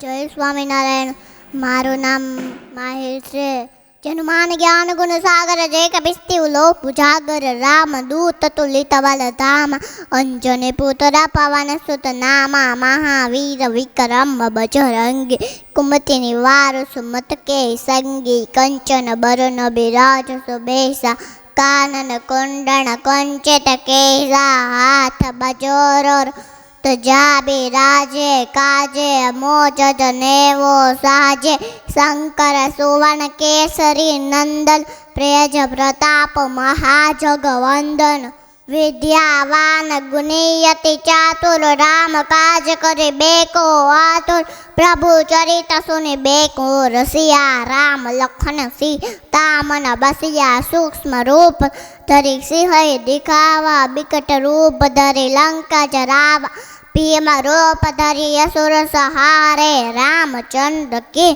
જય સ્વામિનારાયણ. મારું નામ માહિર છે. જન્માન જ્ઞાન ગુણ સાગર જય કપિસ્તી લોક ઉજાગર રામ દૂત તુલિત બલ ધામ અંજને પુત્ર પવન સુત નામા મહાવીર વિક્રમ બજરંગી કુમતિ નિવાર સુમત કે સંગી કંચન બરન બિરાજ સુબેસા કાનન કુંડણ કંચિત કેસા હાથ બજોર તજા બિરાજે કાજે મોજ જનેવો સાજે શંકર સુવર્ણ કેસરી નંદન પ્રેજ પ્રતાપ મહાજગવંદન વિદ્યાવાન ગુણિયતિ ચાતુર રામ કાજ કરે બેકો આતુર પ્રભુ ચરિત સુને બેકો રસિયા રામ લખન સીતા મન બસિયા સૂક્ષ્મ રૂપ ધરી સિંહ દિખાવા બિકટ રૂપ ધરી લંકા જરાવા ભીમ રૂપ ધરી અસુર સહારે રામચંદ્ર કે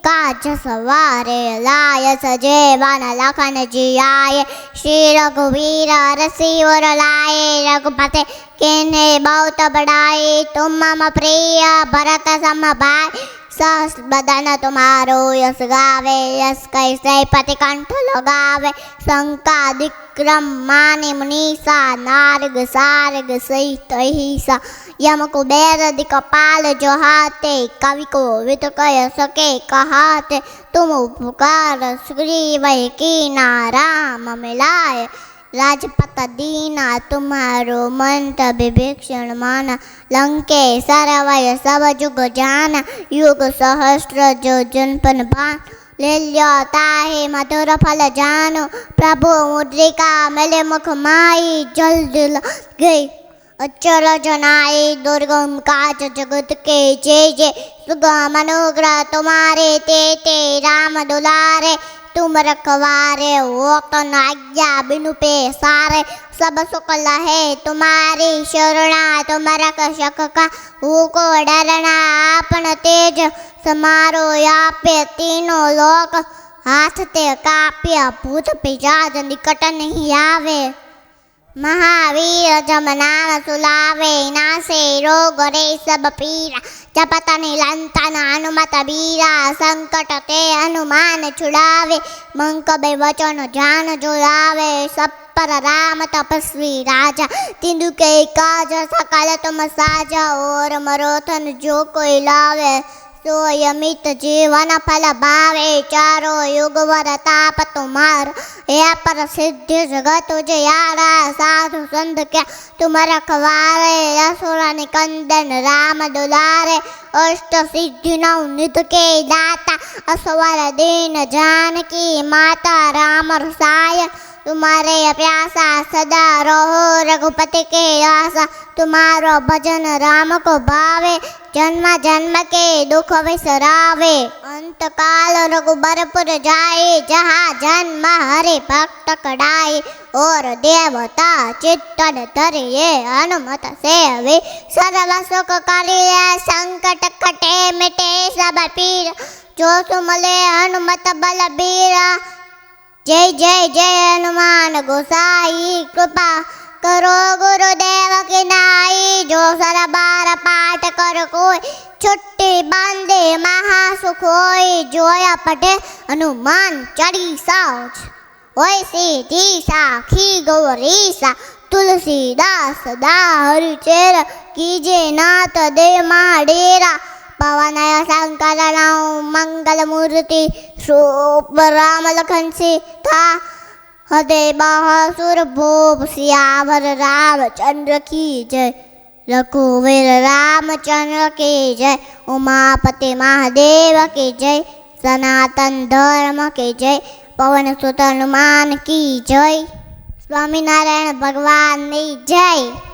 કાજ સવારે લાય સજેવાન લખન જીયાય શ્રી રઘુવીર રસિયોર લાય રઘુપતે કેને बहुत बड़ाई तुम मम प्रिय भरत सम भाई सहस बदन तुम्हारो यश गावे यश कैसे पति कंठ लगावे शंका विक्रम मानि मुनीसा नारग सारग सहित हिसा यम कुबेर दिक्पाल जो हाथे कवि को विद कह सके कहाते तुम उपकार श्री वही कीना राम मिलाए राजपत दीना तुम्हारो मंत्र विभीषण माना लंके सरवय सब जुग जाना युग सहस्त्र जो जनपन भान ले ल्यो ताहे मधुर फल जानो प्रभु मुद्रिका मिले मुख माई जल्द गई अचर जनाए दुर्गम काज जगत के जय जय सुगम अनुग्रह तुम्हारे ते राम दुलारे तुम रखवारे हो तो आज्ञा बिनु पे सारे सब सुकल है तुम्हारी शरणा तुम रख शक हु को डरना आपन तेज समारो यापे तीनों लोक हाथ ते काप्य भूत पिशाच निकट नहीं आवे महावीर जब नाम सुलावे नासे रोग रे सब पीरा जपत निरंतन हनुमत बीरा संकट ते हनुमान छुड़ावे मंक बे वचन जान जो आवे सब पर राम तपस्वी राजा तिंदु के काज सकल तुम साजा और मरोथन जो कोई लावे सोयमित जीवन फल भावे चारो युग वर ताप तुम्हार या पर सिद्धि जगत उजियारा साधु संत क्या तुम रखवारे असुर निकंदन राम दुलारे अष्ट सिद्धि नौ निध के दाता असवर दीन जानकी माता राम रसाय तुम्हारे प्यासा सदा रहो रघुपति के आसा तुम्हारो भजन राम को भावे जन्म जन्म के दुख विसरावे अंत काल रघुबरपुर जाए जहाँ जन्म हरि भक्त कड़ाए और देवता चित्तन धरिए हनुमत सेवे सर्व सुख करिए संकट कटे मिटे सब पीर जो सुमले हनुमत बलबीरा जय जय जय हनुमान गोसाई कृपा करो गुरुदेव की नाई जो सर बार पाठ कर कोई छुट्टी बांधे महासुख होई जोया पटे हनुमान चालीसा ओय सीधी साखी गौरीसा तुलसीदास दा हरिचेर कीजे नाथ दे माडेरा पवनय शंकर मंगल मूर्ति रूप राम लखन सीता हृदय बहासुर भूप सियावर रामचंद्र की जय रघुवीर रामचंद्र की जय उमापति महादेव की जय सनातन धर्म की जय पवन सुत हनुमान की जय स्वामीनारायण भगवान की जय।